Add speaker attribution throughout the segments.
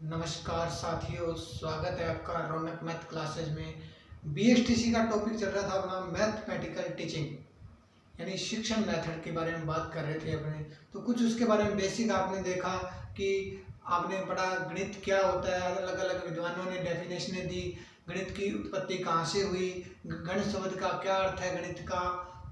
Speaker 1: नमस्कार साथियों, स्वागत है आपका रौनक मैथ क्लासेज में। बीएसटीसी का टॉपिक चल रहा था अपना मैथमेटिकल टीचिंग, यानी शिक्षण मेथड के बारे में बात कर रहे थे अपने। तो कुछ उसके बारे में बेसिक आपने देखा कि आपने पढ़ा गणित क्या होता है, अलग अलग विद्वानों ने डेफिनेशनें दी, गणित की उत्पत्ति कहाँ से हुई, गणित शब्द का क्या अर्थ है गणित का,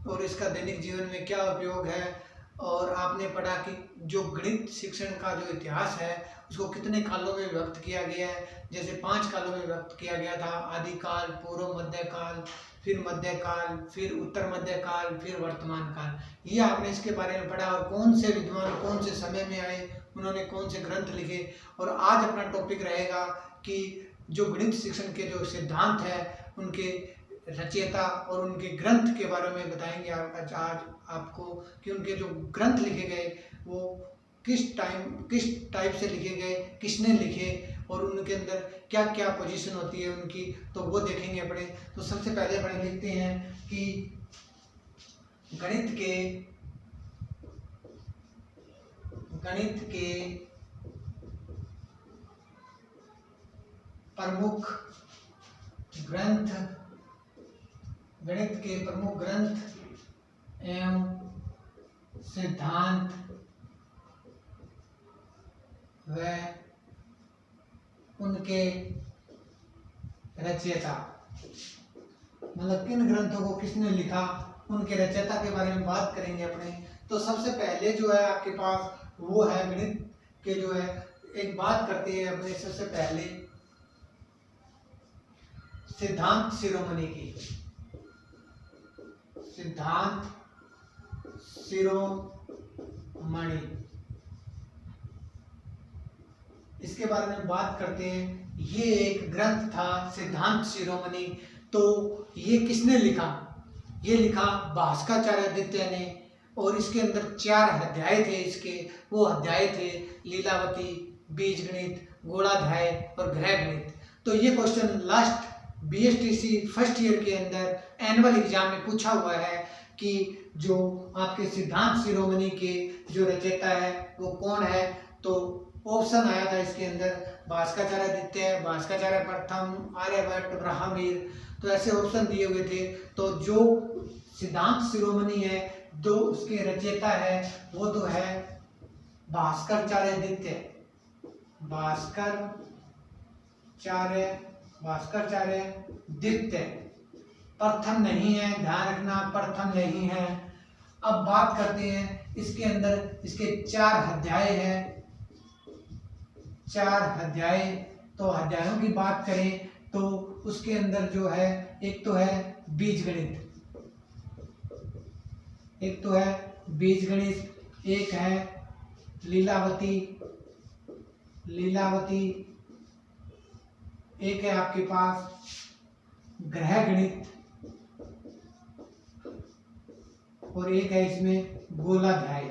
Speaker 1: और इसका दैनिक जीवन में क्या उपयोग है। और आपने पढ़ा कि जो गणित शिक्षण का जो इतिहास है उसको कितने कालों में विभक्त किया गया है। जैसे 5 कालों में विभक्त किया गया था: आदिकाल, पूर्व मध्यकाल, फिर मध्यकाल, फिर उत्तर मध्यकाल, फिर वर्तमान काल। ये आपने इसके बारे में पढ़ा, और कौन से विद्वान कौन से समय में आए, उन्होंने कौन से ग्रंथ लिखे। और आज अपना टॉपिक रहेगा कि जो गणित शिक्षण के जो सिद्धांत है उनके रचयिता और उनके ग्रंथ के बारे में बताएंगे आज आपको कि उनके जो ग्रंथ लिखे गए वो किस टाइप से लिखे गए, किसने लिखे, और उनके अंदर क्या क्या पोजीशन होती है उनकी, तो वो देखेंगे अपने। तो सबसे पहले अपने लिखते हैं कि गणित के प्रमुख ग्रंथ एवं सिद्धांत व उनके रचयिता, मतलब किन ग्रंथों को किसने लिखा, उनके रचयिता के बारे में बात करेंगे अपने। तो सबसे पहले जो है आपके पास वो है गणित के जो है, एक बात करते हैं अपने सबसे पहले सिद्धांत शिरोमणि की। सिद्धांत शिरोमणि, इसके बारे में बात करते हैं। ये एक ग्रंथ था सिद्धांत शिरोमणि। तो ये किसने लिखा? ये लिखा भास्कराचार्य ने, और इसके अंदर 4 अध्याय थे। इसके वो अध्याय थे लीलावती, बीजगणित, गोलाध्याय और गृहगणित। तो ये question last BSTC first year के अंदर एनुअल एग्जाम में पूछा हुआ है कि जो आपके सिद्धांत शिरोमणि के जो रचयिता है वो कौन है। तो ऑप्शन आया था इसके अंदर भास्कराचार्य द्वितीय, भास्कराचार्य प्रथम, आर्यभट्ट, ब्राह्मणीर, तो ऐसे ऑप्शन दिए हुए थे। तो जो सिद्धांत शिरोमणि है, जो उसके रचयिता है वो तो है भास्कराचार्य द्वितीय। प्रथम नहीं है, ध्यान रखना, प्रथम नहीं है। अब बात करते हैं इसके अंदर, इसके 4 अध्याय हैं, 4 अध्याय। तो अध्यायों की बात करें तो उसके अंदर जो है एक तो है बीजगणित, एक है लीलावती, एक है आपके पास गृहगणित, और एक है इसमें गोलाध्याय।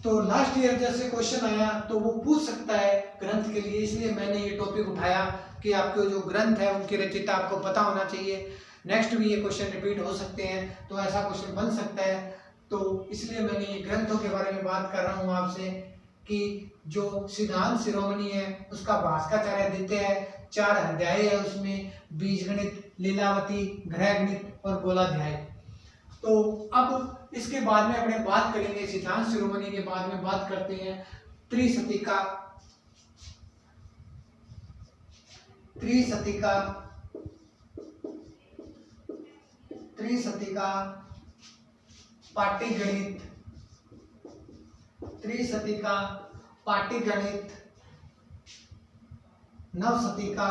Speaker 1: तो लास्ट ईयर जैसे क्वेश्चन आया तो वो पूछ सकता है ग्रंथ के लिए, इसलिए मैंने ये टॉपिक उठाया कि आपके जो ग्रंथ है उनके रचयिता आपको पता होना चाहिए। नेक्स्ट भी ये क्वेश्चन रिपीट हो सकते हैं, तो ऐसा क्वेश्चन बन सकता है। तो इसलिए मैंने ये ग्रंथों के बारे में बात कर रहा हूँ आपसे कि जो सिद्धांत शिरोमणि है उसका भास्कराचार्य द्वितीय है, 4 अध्याय है उसमें, बीजगणित, लीलावती, गृहगणित और गोलाध्याय। तो अब इसके बाद में अपने बात करेंगे सिद्धांत शिरोमणि के बाद में बात करते हैं त्रिशतिका पाटीगणित, नवशतिका,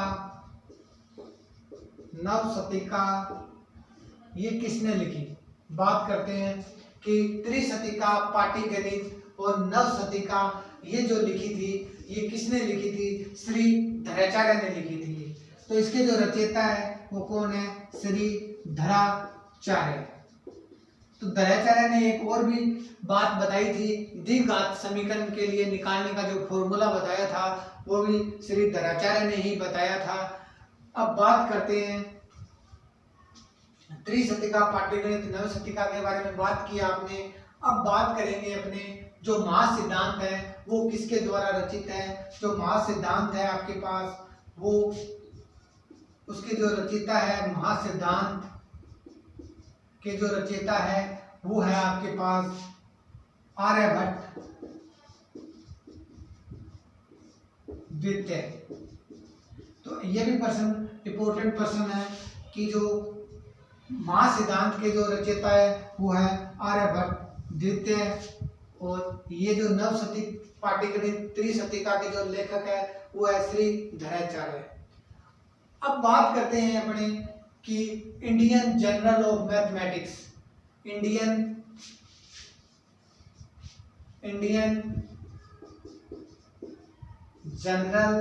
Speaker 1: ये किसने लिखी? बात करते हैं कि त्रिशतिका, पाटीगणित और नवशतिका ये जो लिखी थी, ये किसने लिखी थी? श्री धराचार्य ने लिखी थी। तो इसके जो रचयिता है वो कौन है? श्री धराचार्य। तो धराचार्य ने एक और भी बात बताई थी, द्विघात समीकरण के लिए निकालने का जो फॉर्मूला बताया था वो भी श्री धराचार्य ने ही बताया था। अब बात करते हैं त्रिशतिका, पाटीगणित, नवशतिका के बारे में बात की आपने। अब बात करेंगे अपने जो महासिद्धांत है वो किसके द्वारा रचित है। जो महासिद्धांत है आपके पास वो उसके जो रचयिता है, महासिद्धांत के जो रचयिता है वो है आपके पास आर्यभट्ट द्वितीय। तो ये भी पर्सन इंपॉर्टेंट पर्सन है कि जो महासिद्धांत के जो रचयिता है वो है आर्यभट्ट द्वितीय। और ये जो नवसतिक पाटिगणित त्रिशतिका के जो लेखक है वो है श्री धराचार्य। अब बात करते हैं अपने कि Indian journal of mathematics, Indian journal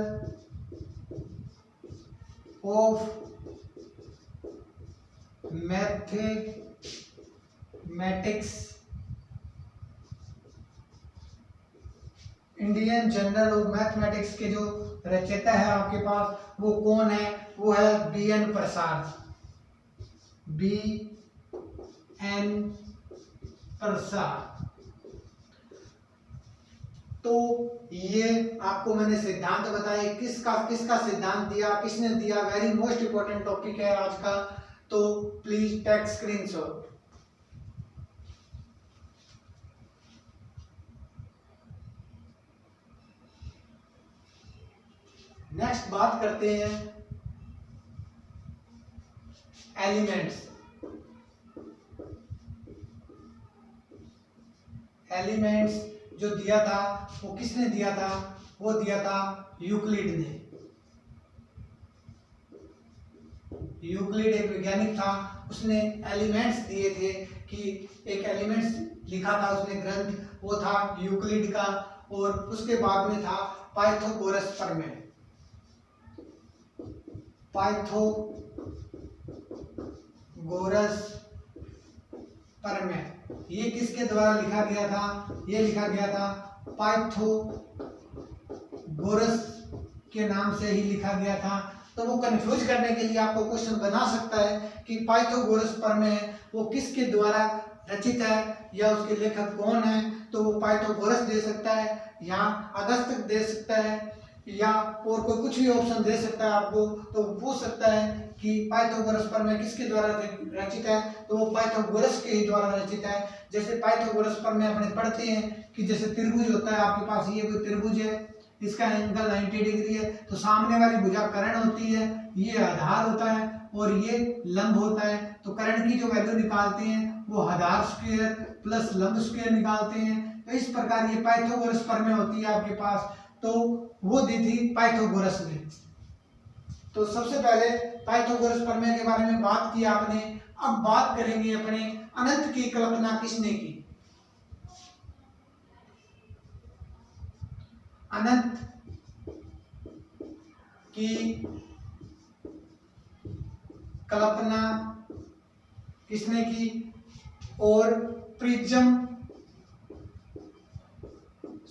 Speaker 1: of mathematics, Indian journal of mathematics के जो रचयिता है आपके पास वो कौन है, वो है बी.एन. प्रसाद, बी.एन. प्रसाद। तो ये आपको मैंने सिद्धांत बताए, किसका सिद्धांत दिया, किसने दिया, वेरी मोस्ट इंपॉर्टेंट टॉपिक है आज का। तो प्लीज टेक स्क्रीनशॉट। नेक्स्ट बात करते हैं एलिमेंट्स। एलिमेंट्स जो दिया था वो किसने दिया था, वो दिया था यूक्लिड ने। यूक्लिड एक वैज्ञानिक था, उसने एलिमेंट्स दिए थे कि एक एलिमेंट्स लिखा था उसने ग्रंथ, वो था यूक्लिड का। और उसके बाद में था पाइथागोरस प्रमेय। पाइथागोरस प्रमेय ये किसके द्वारा लिखा गया था, ये लिखा गया था पाइथागोरस के नाम से ही लिखा गया था। तो वो कंफ्यूज करने के लिए आपको क्वेश्चन बना सकता है कि पाइथागोरस प्रमेय वो किसके द्वारा रचित है या उसके लेखक कौन है। तो वो पाइथागोरस दे सकता है या अगस्त्य दे सकता है या और कोई कुछ भी ऑप्शन दे सकता है आपको। तो वो पूछ सकता है कि पाइथागोरस प्रमेय किसके द्वारा रचित है, तो वो पाइथागोरस के ही द्वारा रचित है। जैसे पाइथागोरस प्रमेय अपने पढ़ते हैं कि जैसे त्रिभुज होता है आपके पास, ये कोई त्रिभुज है, इसका एंगल 90 डिग्री है, तो सामने वाली भुजा कर्ण होती है, ये आधार होता है और ये लंब होता है। तो कर्ण की जो वैल्यू निकालते हैं वो आधार स्क्वायर प्लस लंब स्क्वायर निकालते हैं। तो इस प्रकार ये पाइथागोरस प्रमेय होती है आपके पास, तो वो दी थी पाइथागोरस ने। तो सबसे पहले पाइथागोरस प्रमेय के बारे में बात की आपने। अब बात करेंगे अपने अनंत की कल्पना किसने की। अनंत की कल्पना किसने की और प्रिज्म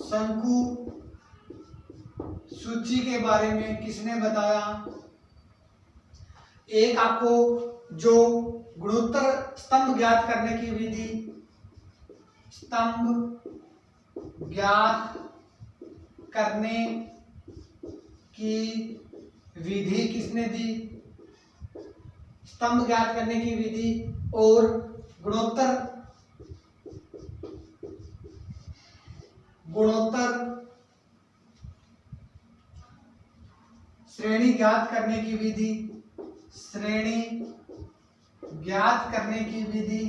Speaker 1: शंकु सूची के बारे में किसने बताया। एक आपको जो गुणोत्तर स्तंभ ज्ञात करने की विधि, स्तंभ ज्ञात करने की विधि किसने दी, स्तंभ ज्ञात करने की विधि और गुणोत्तर श्रेणी ज्ञात करने की विधि, श्रेणी ज्ञात करने की विधि,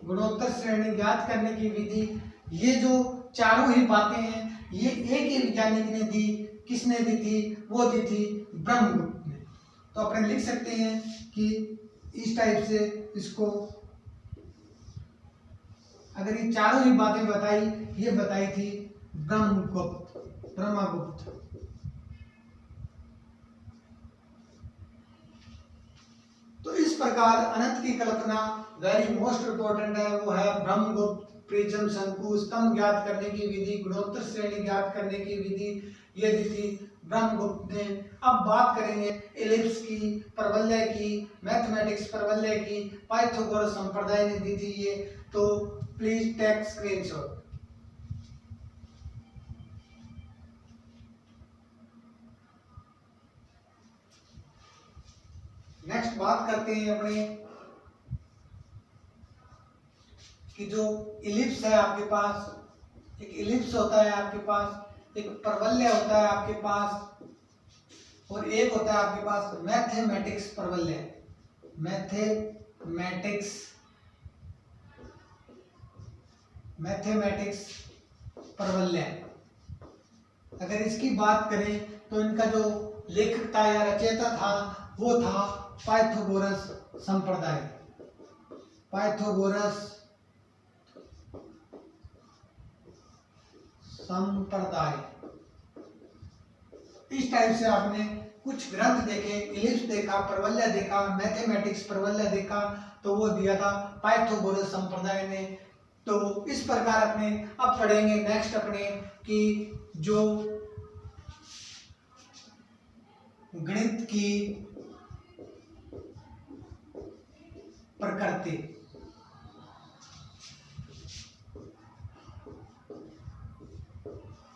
Speaker 1: गुणोत्तर श्रेणी ज्ञात करने की विधि, ये जो चारों ही बातें हैं ये एक ही वैज्ञानिक ने दी। किसने दी थी, वो दी थी ब्रह्मगुप्त ने। तो अपन लिख सकते हैं कि इस टाइप से इसको, अगर ये चारों ही बातें बताई, ये बताई थी ब्रह्मगुप्त। तो इस प्रकार अनंत की कल्पना वेरी मोस्ट इंपॉर्टेंट है, वो है ब्रह्मगुप्त, प्रिज्म शंकु, स्तंभ ज्ञात करने की विधि, गुणोत्तर श्रेणी ज्ञात करने की विधि, ये दी थी ब्रह्मगुप्त ने। अब बात करेंगे एलिप्स की, परवलय की, मैथमेटिक्स परवलय की, पाइथागोरस संप्रदाय ने दी थी ये। तो प्लीज टेक स्क्रीनशॉट। नेक्स्ट बात करते हैं अपने कि जो इलिप्स है आपके पास, एक इलिप्स होता है आपके पास, एक परवलय होता है आपके पास, और एक होता है आपके पास मैथमेटिक्स परवलय। मैथमेटिक्स परवलय। अगर इसकी बात करें तो इनका जो लेखक था या रचयिता था वो था पाइथागोरस संप्रदाय। पाइथागोरस संप्रदाय। इस टाइप से आपने कुछ ग्रंथ देखे, इलिप्स देखा, परवलय देखा, मैथमेटिक्स परवलय देखा, तो वो दिया था पाइथागोरस संप्रदाय ने। तो इस प्रकार अपने अब पढ़ेंगे नेक्स्ट अपने कि जो गणित की प्रकृति,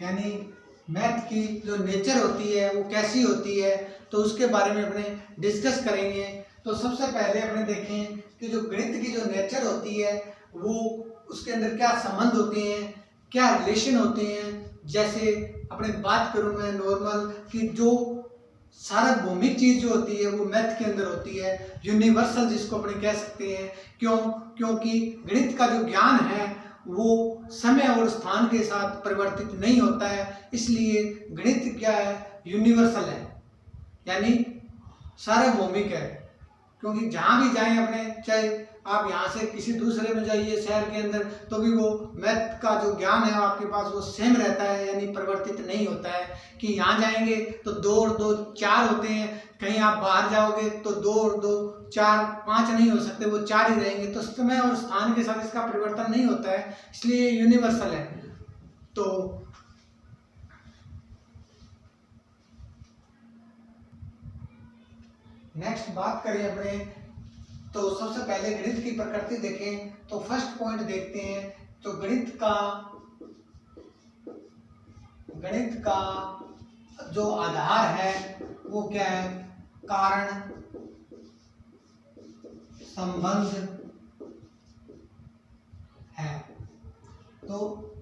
Speaker 1: यानी मैथ की जो नेचर होती है वो कैसी होती है, तो उसके बारे में अपने डिस्कस करेंगे। तो सबसे पहले अपने देखें कि जो गणित की जो नेचर होती है वो उसके अंदर क्या संबंध होते हैं, क्या रिलेशन होते हैं। जैसे अपने बात करूं मैं नॉर्मल कि जो सार्वभौमिक चीज जो होती है वो मैथ के अंदर होती है, यूनिवर्सल जिसको अपने कह सकते हैं। क्यों? क्योंकि गणित का जो ज्ञान है वो समय और स्थान के साथ परिवर्तित नहीं होता है, इसलिए गणित क्या है, यूनिवर्सल है, यानी सार्वभौमिक है। क्योंकि जहां भी जाएं अपने, चाहे आप यहाँ से किसी दूसरे में जाइए शहर के अंदर, तो भी वो मैथ का जो ज्ञान है आपके पास वो सेम रहता है, यानी परिवर्तित नहीं होता है। कि यहाँ जाएंगे तो 2 और 2 4 होते हैं, कहीं आप बाहर जाओगे तो 2 और 2 4 5 नहीं हो सकते, वो 4 ही रहेंगे। तो समय और स्थान के साथ इसका परिवर्तन नहीं होता है, इसलिए यूनिवर्सल है। तो नेक्स्ट बात करें अपने, तो सबसे पहले गणित की प्रकृति देखें तो फर्स्ट पॉइंट देखते हैं। तो गणित का जो आधार है वो क्या है, कारण संबंध है। तो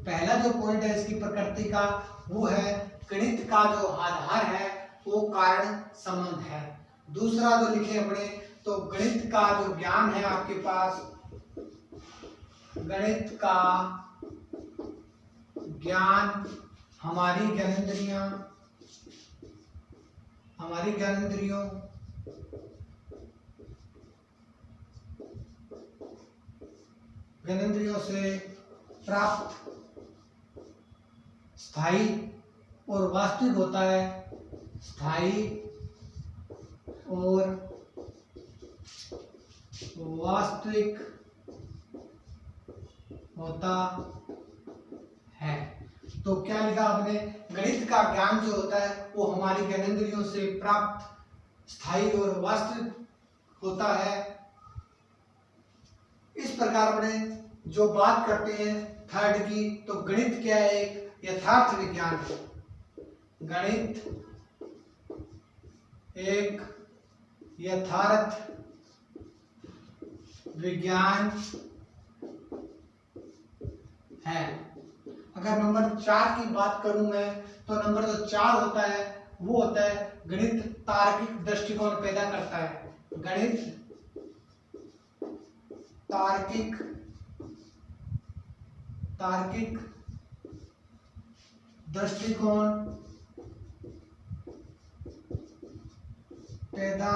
Speaker 1: पहला जो पॉइंट है इसकी प्रकृति का वो है गणित का जो आधार है वो कारण संबंध है। दूसरा जो लिखे अपने, तो गणित का जो ज्ञान है आपके पास, गणित का ज्ञान हमारी ज्ञानेंद्रियों से प्राप्त स्थायी और वास्तविक होता है, स्थायी और वास्तविक होता है। तो क्या लिखा आपने, गणित का ज्ञान जो होता है वो हमारी ज्ञानेंद्रियों से प्राप्त स्थायी और वास्तविक होता है। इस प्रकार अपने जो बात करते हैं थर्ड की, तो गणित क्या है, एक यथार्थ विज्ञान है। गणित एक यथार्थ विज्ञान है। अगर नंबर 4 की बात करूं मैं, तो नंबर जो 4 होता है वो होता है गणित तार्किक दृष्टिकोण पैदा करता है। गणित तार्किक दृष्टिकोण पैदा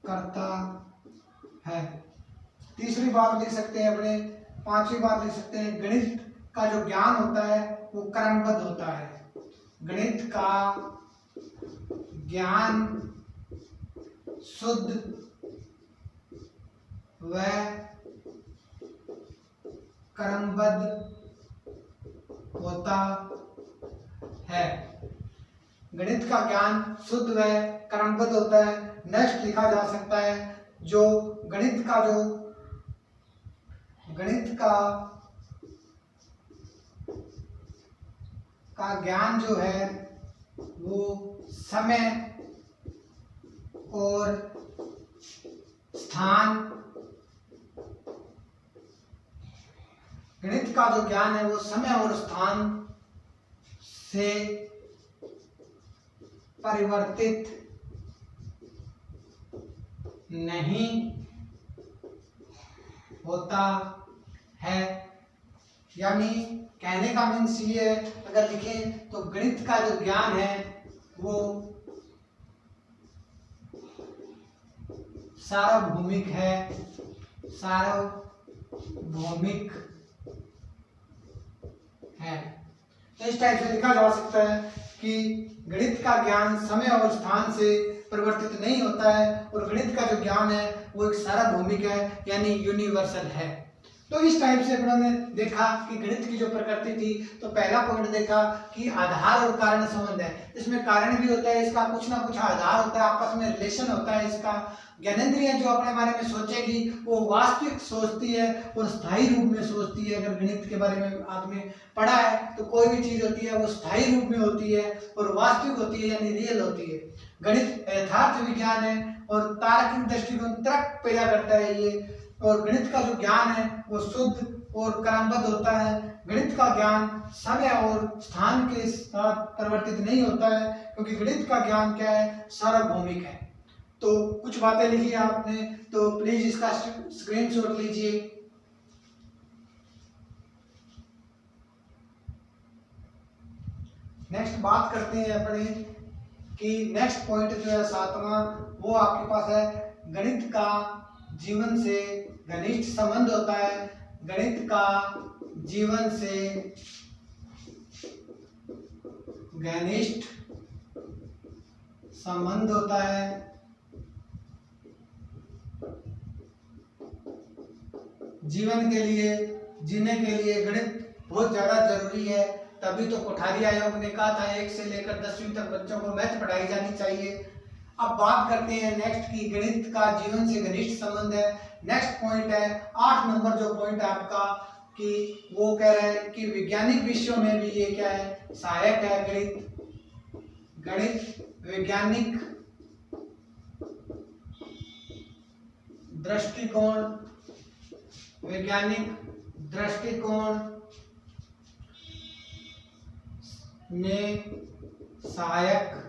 Speaker 1: करता है। तीसरी बात लिख सकते हैं अपने, पांचवी बात लिख सकते हैं, गणित का जो ज्ञान होता है वो क्रमबद्ध होता है। गणित का ज्ञान शुद्ध व क्रमबद्ध होता है। गणित का ज्ञान शुद्ध व क्रमबद्ध होता है। नेक्स्ट लिखा जा सकता है जो गणित का ज्ञान जो है वो समय और स्थान, गणित का जो ज्ञान है वो समय और स्थान से परिवर्तित नहीं होता है। यानी कहने का मीन्स ये है, अगर लिखें तो गणित का जो ज्ञान है वो सार्वभौमिक है। सार्वभौमिक है। तो इस टाइप से लिखा जा सकता है कि गणित का ज्ञान समय और स्थान से परिवर्तित नहीं होता है और गणित का जो ज्ञान है वो एक सार्वभौमिक है यानी यूनिवर्सल है। तो इस टाइप से अपने देखा कि गणित की जो प्रकृति थी, तो पहला पॉइंट देखा कि आधार और कारण संबंध है। इसमें कारण भी होता है, इसका कुछ ना कुछ आधार होता है, आपस में रिलेशन होता है इसका। ज्ञानेंद्रियां जो अपने बारे में सोचेगी वो वास्तविक सोचती है और स्थायी रूप में सोचती है। अगर गणित के बारे में आपने पढ़ा है तो कोई भी चीज होती है वो स्थायी रूप में होती है और वास्तविक होती है यानी रियल होती है। गणित यथार्थ विज्ञान है और तार्किक दृष्टिकोण तर्क पैदा करता है ये। और गणित का जो ज्ञान है वो शुद्ध और क्रमबद्ध होता है। गणित का ज्ञान समय और स्थान के साथ परिवर्तित नहीं होता है क्योंकि गणित का ज्ञान क्या है, सार्वभौमिक है। तो कुछ बातें लिखी आपने, तो प्लीज इसका स्क्रीनशॉट लीजिए। नेक्स्ट बात करते हैं अपने कि नेक्स्ट पॉइंट जो है 7वां, वो आपके पास है गणित का जीवन से घनिष्ठ संबंध होता है। गणित का जीवन से घनिष्ठ संबंध होता है। जीवन के लिए, जीने के लिए गणित बहुत ज्यादा जरूरी है। तभी तो कोठारी आयोग ने कहा था 1 से लेकर 10वीं तक बच्चों को मैथ पढ़ाई जानी चाहिए। अब बात करते हैं नेक्स्ट की गणित का जीवन से घनिष्ठ संबंध है। नेक्स्ट पॉइंट है 8 नंबर जो पॉइंट है आपका, कि वो कह रहा है कि वैज्ञानिक विषयों में भी ये क्या है, सहायक है। गणित वैज्ञानिक दृष्टिकोण में सहायक है।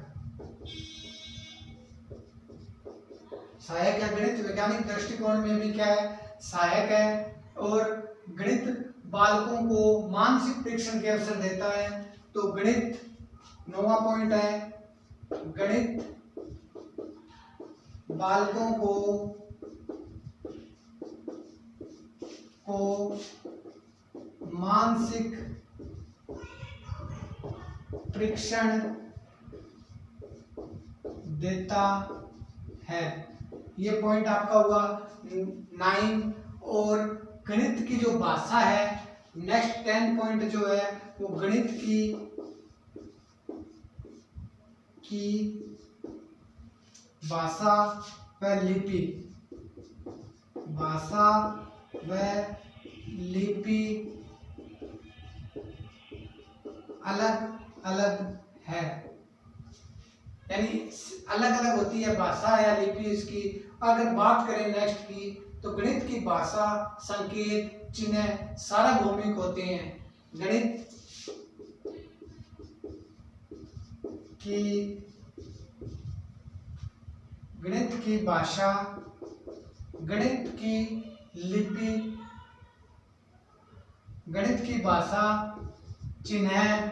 Speaker 1: गणित वैज्ञानिक दृष्टिकोण में भी क्या है, सहायक है। और गणित बालकों को मानसिक परीक्षण के अवसर देता है। तो गणित 9वां पॉइंट है, गणित बालकों को मानसिक परीक्षण देता है। ये पॉइंट आपका हुआ 9। और गणित की जो भाषा है, नेक्स्ट 10 पॉइंट जो है वो गणित की भाषा व लिपि अलग अलग है। यानी अलग अलग होती है भाषा या लिपि इसकी। अगर बात करें नेक्स्ट की, तो गणित की भाषा, संकेत, चिन्ह सार्वभौमिक होते हैं। गणित की भाषा, गणित की लिपि, गणित की भाषा, चिन्ह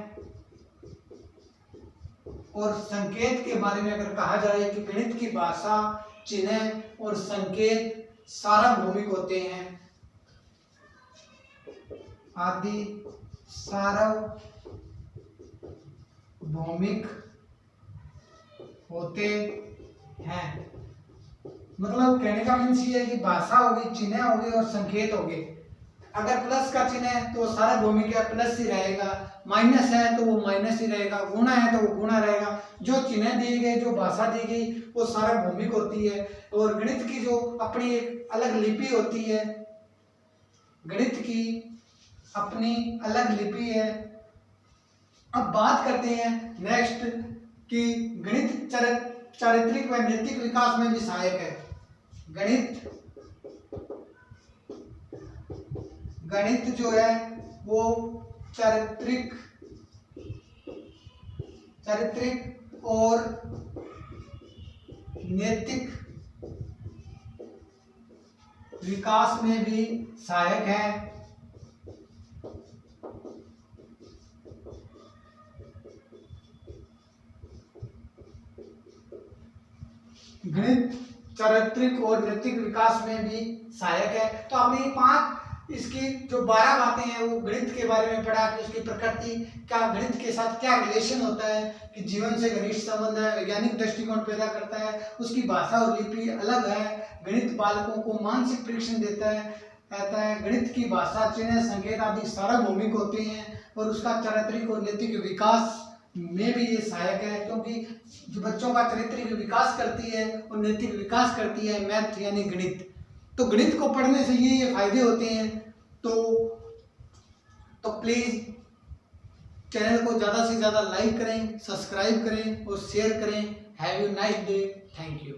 Speaker 1: और संकेत के बारे में अगर कहा जाए कि गणित की भाषा, चिन्ह और संकेत सार्वभौमिक होते हैं, आदि सार्वभौमिक होते हैं। मतलब कहने का मीन्स ये है कि भाषा होगी, चिन्ह होगी और संकेत होंगे, अगर प्लस का चिन्ह है तो सारा भौमिक है प्लस ही रहेगा, माइनस है तो वो माइनस ही रहेगा, गुणा है तो वो गुणा रहेगा। जो चिन्ह दिए गए, जो भाषा दी गई वो सारा भौमिक होती है। और गणित की जो अपनी एक अलग लिपि होती है, गणित की अपनी अलग लिपि है। अब बात करते हैं नेक्स्ट कि गणित चारित्रिक व नैतिक विकास में भी सहायक है। गणित जो है वो चारित्रिक और नैतिक विकास में भी सहायक है। गणित चारित्रिक और नैतिक विकास में भी सहायक है। तो हमने 5 इसकी जो 12 बातें हैं वो गणित के बारे में पढ़ा कि उसकी प्रकृति क्या, गणित के साथ क्या रिलेशन होता है, कि जीवन से घनिष्ठ संबंध है, वैज्ञानिक दृष्टिकोण पैदा करता है, उसकी भाषा और लिपि अलग है, गणित बालकों को मानसिक परीक्षण देता है, गणित की भाषा, चिन्ह, संकेत आदि सार्वभौमिक होते हैं और उसका चारित्रिक और नैतिक विकास में भी ये सहायक है, क्योंकि जो बच्चों का चारित्रिक विकास करती है और नैतिक विकास करती है मैथ यानी गणित। तो गणित को पढ़ने से ये फायदे होते हैं। तो प्लीज चैनल को ज़्यादा से ज़्यादा लाइक करें, सब्सक्राइब करें और शेयर करें। Have you nice day. Thank you.